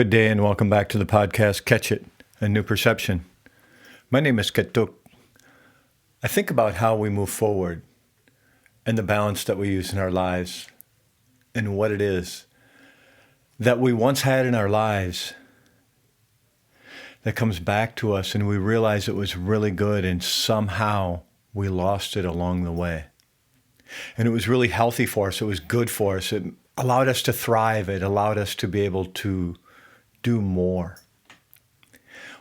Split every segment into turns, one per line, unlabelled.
Good day and welcome back to the podcast, Catch It, A New Perception. My name is Ketuk. I think about how we move forward and the balance that we use in our lives and what it is that we once had in our lives that comes back to us and we realize it was really good and somehow we lost it along the way. And it was really healthy for us. It was good for us. It allowed us to thrive. It allowed us to be able to do more.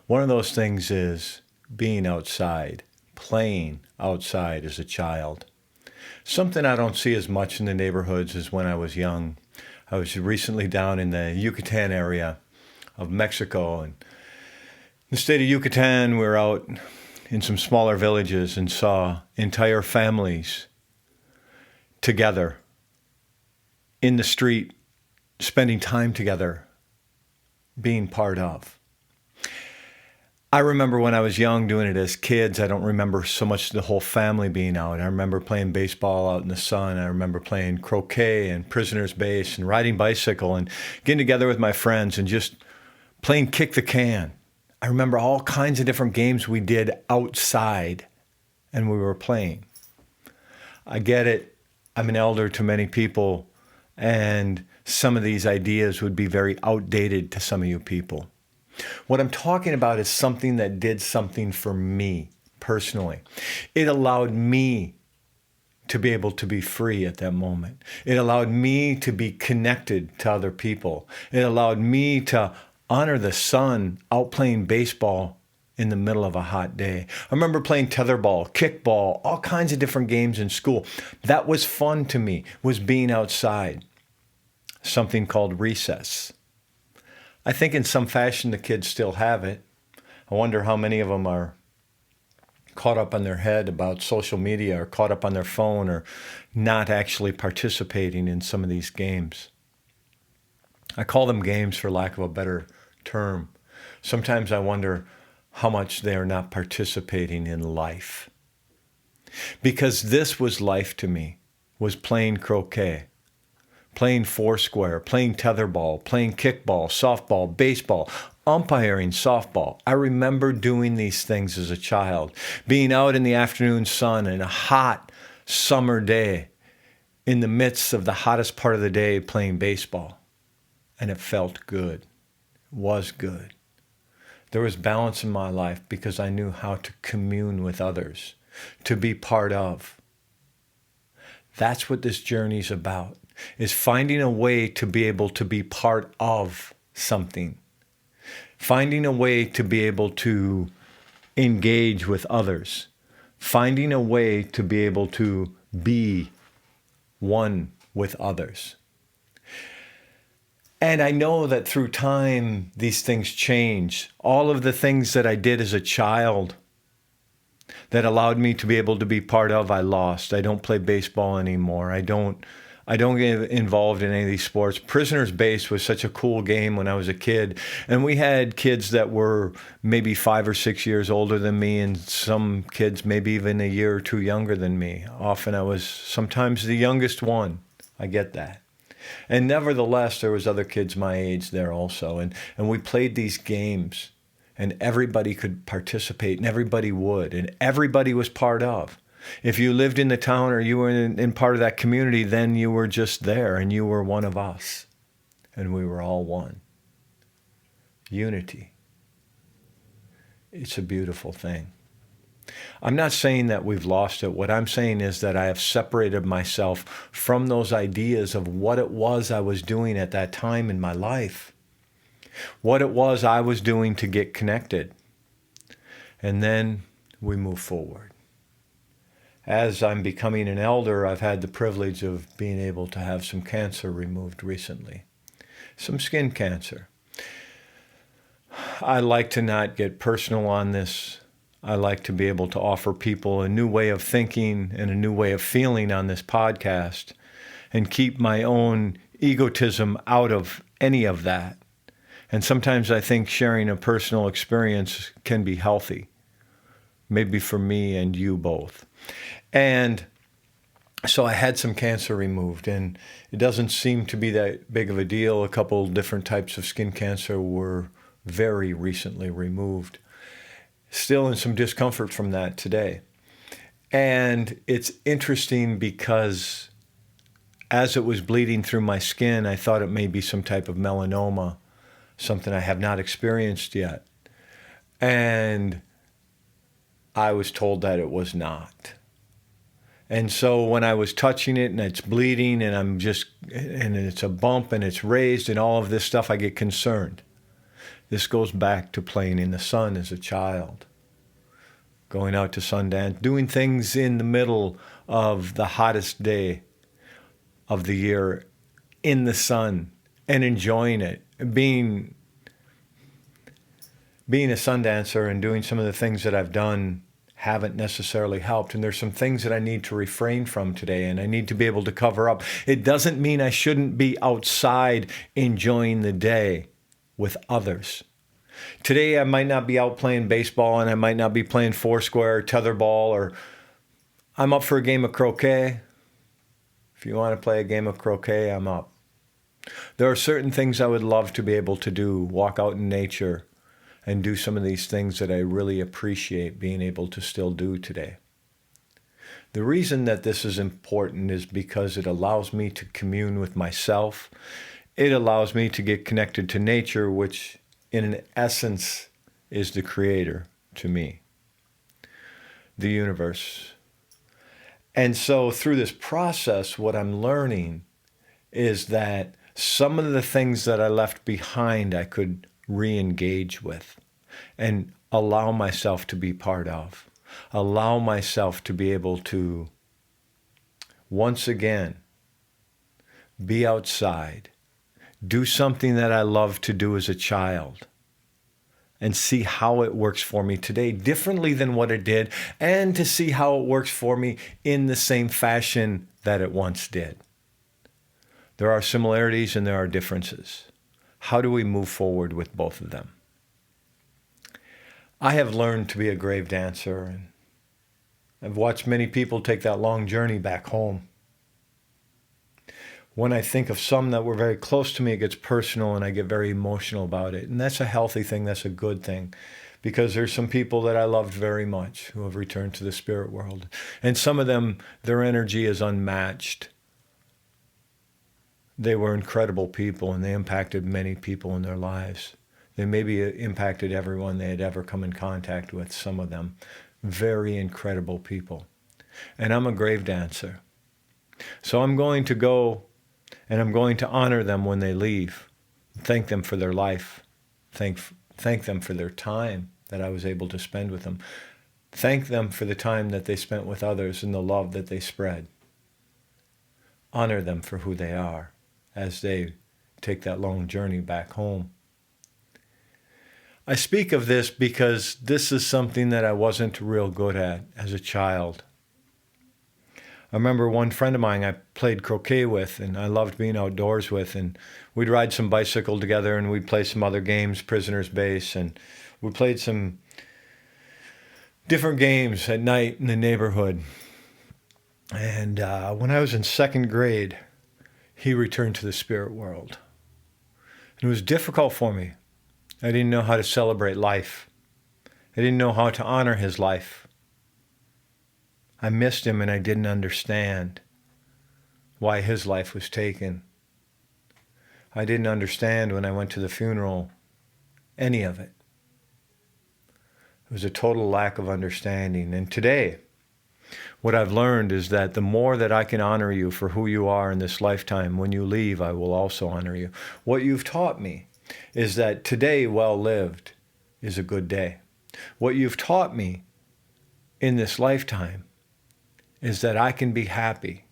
One of those things is being outside, playing outside as a child. Something I don't see as much in the neighborhoods as when I was young. I was recently down in the Yucatan area of Mexico. And in the state of Yucatan, we were out in some smaller villages and saw entire families together in the street, spending time together, being part of. I remember when I was young doing it as kids. I don't remember so much the whole family being out. I remember playing baseball out in the sun. I remember playing croquet and prisoner's base and riding bicycle and getting together with my friends and just playing kick the can. I remember all kinds of different games we did outside and we were playing. I get it. I'm an elder to many people, and some of these ideas would be very outdated to some of you people. What I'm talking about is something that did something for me personally. It allowed me to be able to be free at that moment. It allowed me to be connected to other people. It allowed me to honor the sun out playing baseball in the middle of a hot day. I remember playing tetherball, kickball, all kinds of different games in school. That was fun to me, was being outside. Something called recess. I think in some fashion the kids still have it. I wonder how many of them are caught up on their head about social media or caught up on their phone or not actually participating in some of these games. I call them games for lack of a better term. Sometimes I wonder how much they are not participating in life. Because this was life to me, was playing croquet, playing foursquare, playing tetherball, playing kickball, softball, baseball, umpiring softball. I remember doing these things as a child, being out in the afternoon sun in a hot summer day, in the midst of the hottest part of the day playing baseball. And it felt good, was good. There was balance in my life because I knew how to commune with others, to be part of. That's what this journey's about. Is finding a way to be able to be part of something. Finding a way to be able to engage with others. Finding a way to be able to be one with others. And I know that through time, these things change. All of the things that I did as a child that allowed me to be able to be part of, I lost. I don't play baseball anymore. I don't get involved in any of these sports. Prisoner's Base was such a cool game when I was a kid. And we had kids that were maybe 5 or 6 years older than me, and some kids maybe even a year or two younger than me. Often I was sometimes the youngest one. I get that. And nevertheless, there was other kids my age there also. And we played these games, and everybody could participate, and everybody would, and everybody was part of. If you lived in the town or you were in part of that community, then you were just there and you were one of us. And we were all one. Unity. It's a beautiful thing. I'm not saying that we've lost it. What I'm saying is that I have separated myself from those ideas of what it was I was doing at that time in my life. What it was I was doing to get connected. And then we move forward. As I'm becoming an elder, I've had the privilege of being able to have some cancer removed recently. Some skin cancer. I like to not get personal on this. I like to be able to offer people a new way of thinking and a new way of feeling on this podcast and keep my own egotism out of any of that. And sometimes I think sharing a personal experience can be healthy, maybe for me and you both. And So I had some cancer removed, and it doesn't seem to be that big of a deal. A couple different types of skin cancer were very recently removed. Still in some discomfort from that today. And it's interesting because as it was bleeding through my skin, I thought it may be some type of melanoma, something I have not experienced yet. And I was told that it was not. And so when I was touching it and it's bleeding and it's a bump and it's raised and all of this stuff, I get concerned. This goes back to playing in the sun as a child, going out to Sundance, doing things in the middle of the hottest day of the year in the sun and enjoying it, being a sun dancer and doing some of the things that I've done haven't necessarily helped. And there's some things that I need to refrain from today, and I need to be able to cover up. It doesn't mean I shouldn't be outside enjoying the day with others. Today, I might not be out playing baseball, and I might not be playing foursquare or tetherball, or I'm up for a game of croquet. If you want to play a game of croquet, I'm up. There are certain things I would love to be able to do, walk out in nature, and do some of these things that I really appreciate being able to still do today. The reason that this is important is because it allows me to commune with myself. It allows me to get connected to nature, which in essence is the creator to me, the universe. And so through this process, what I'm learning is that some of the things that I left behind, I could re-engage with and allow myself to be part of, allow myself to be able to once again be outside, do something that I loved to do as a child, and see how it works for me today differently than what it did, and to see how it works for me in the same fashion that it once did. There are similarities and there are differences. How do we move forward with both of them? I have learned to be a grave dancer, and I've watched many people take that long journey back home. When I think of some that were very close to me, it gets personal and I get very emotional about it. And that's a healthy thing, that's a good thing, because there's some people that I loved very much who have returned to the spirit world. And some of them, their energy is unmatched. They were incredible people, and they impacted many people in their lives. They maybe impacted everyone they had ever come in contact with, some of them. Very incredible people. And I'm a grave dancer. So I'm going to go and I'm going to honor them when they leave. Thank them for their life. Thank them for their time that I was able to spend with them. Thank them for the time that they spent with others and the love that they spread. Honor them for who they are as they take that long journey back home. I speak of this because this is something that I wasn't real good at as a child. I remember one friend of mine I played croquet with, and I loved being outdoors with, and we'd ride some bicycle together, and we'd play some other games, Prisoner's Base, and we played some different games at night in the neighborhood. And when I was in second grade, he returned to the spirit world. And it was difficult for me. I didn't know how to celebrate life. I didn't know how to honor his life. I missed him, and I didn't understand why his life was taken. I didn't understand when I went to the funeral any of it. It was a total lack of understanding. And today, what I've learned is that the more that I can honor you for who you are in this lifetime, when you leave, I will also honor you. What you've taught me is that today, well lived, is a good day. What you've taught me in this lifetime is that I can be happy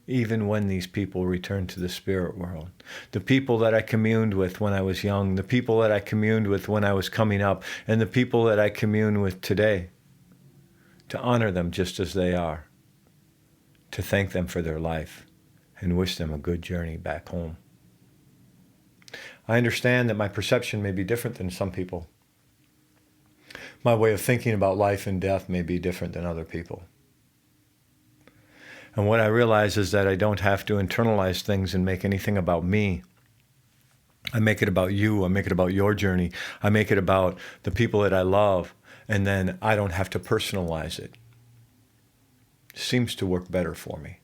even when these people return to the spirit world. The people that I communed with when I was young, the people that I communed with when I was coming up, and the people that I commune with today, to honor them just as they are, to thank them for their life, and wish them a good journey back home. I understand that my perception may be different than some people. My way of thinking about life and death may be different than other people. And what I realize is that I don't have to internalize things and make anything about me. I make it about you. I make it about your journey. I make it about the people that I love. And then I don't have to personalize it. Seems to work better for me.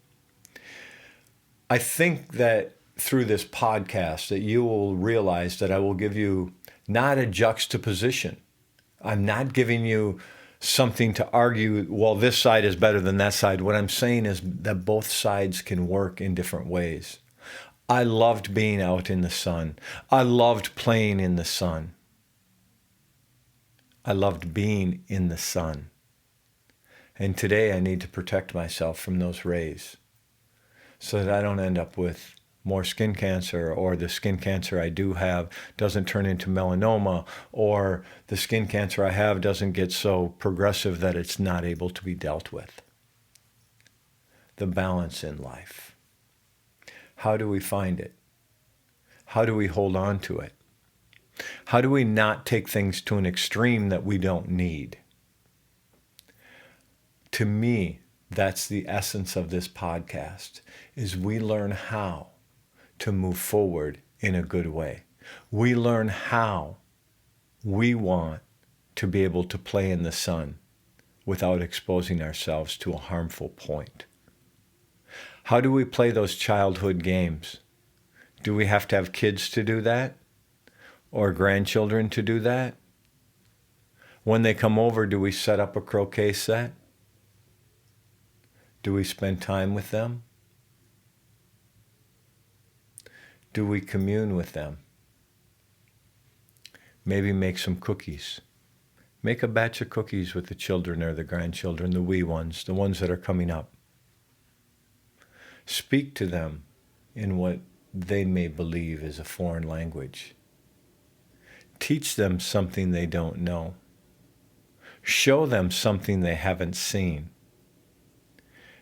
I think that through this podcast that you will realize that I will give you not a juxtaposition. I'm not giving you something to argue, well, this side is better than that side. What I'm saying is that both sides can work in different ways. I loved being out in the sun. I loved playing in the sun. I loved being in the sun. And today I need to protect myself from those rays so that I don't end up with more skin cancer, or the skin cancer I do have doesn't turn into melanoma, or the skin cancer I have doesn't get so progressive that it's not able to be dealt with. The balance in life. How do we find it? How do we hold on to it? How do we not take things to an extreme that we don't need? To me, that's the essence of this podcast, is we learn how to move forward in a good way. We learn how we want to be able to play in the sun without exposing ourselves to a harmful point. How do we play those childhood games? Do we have to have kids to do that? Or grandchildren to do that? When they come over, do we set up a croquet set? Do we spend time with them? Do we commune with them? Maybe make some cookies. Make a batch of cookies with the children or the grandchildren, the wee ones, the ones that are coming up. Speak to them in what they may believe is a foreign language. Teach them something they don't know. Show them something they haven't seen.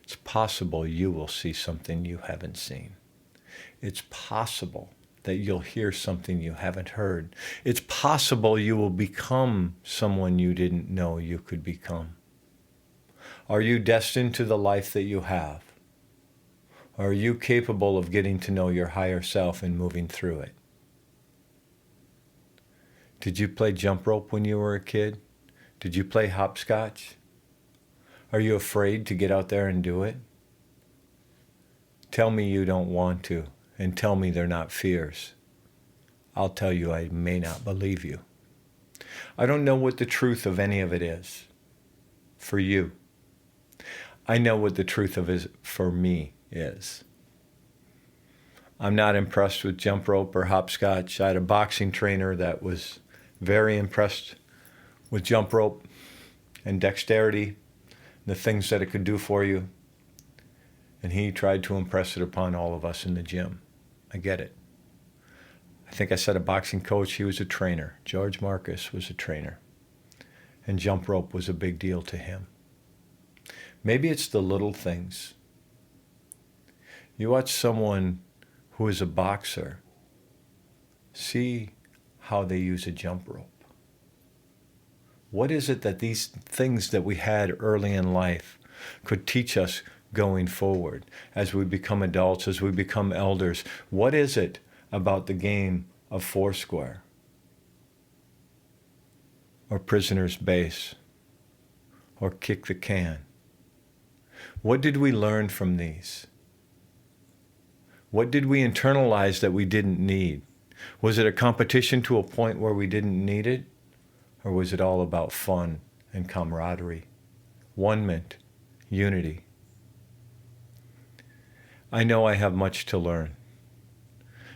It's possible you will see something you haven't seen. It's possible that you'll hear something you haven't heard. It's possible you will become someone you didn't know you could become. Are you destined to the life that you have? Are you capable of getting to know your higher self and moving through it? Did you play jump rope when you were a kid? Did you play hopscotch? Are you afraid to get out there and do it? Tell me you don't want to, and tell me they're not fears. I'll tell you I may not believe you. I don't know what the truth of any of it is for you. I know what the truth of it for me is. I'm not impressed with jump rope or hopscotch. I had a boxing trainer that was very impressed with jump rope and dexterity, the things that it could do for you. And he tried to impress it upon all of us in the gym. I get it. I think I said a boxing coach, he was a trainer. George Marcus was a trainer. And jump rope was a big deal to him. Maybe it's the little things. You watch someone who is a boxer, see how they use a jump rope. What is it that these things that we had early in life could teach us going forward as we become adults, as we become elders? What is it about the game of Foursquare or Prisoner's Base or Kick the Can? What did we learn from these? What did we internalize that we didn't need? Was it a competition to a point where we didn't need it? Or was it all about fun and camaraderie, one-ment, unity? I know I have much to learn.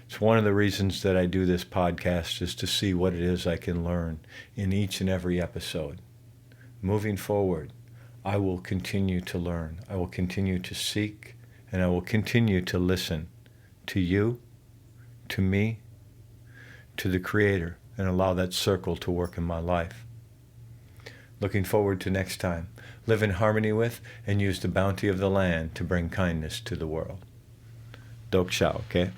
It's one of the reasons that I do this podcast, is to see what it is I can learn in each and every episode. Moving forward, I will continue to learn. I will continue to seek, and I will continue to listen to you, to me, to the Creator, and allow that circle to work in my life. Looking forward to next time. Live in harmony with and use the bounty of the land to bring kindness to the world. Dok Shao, okay?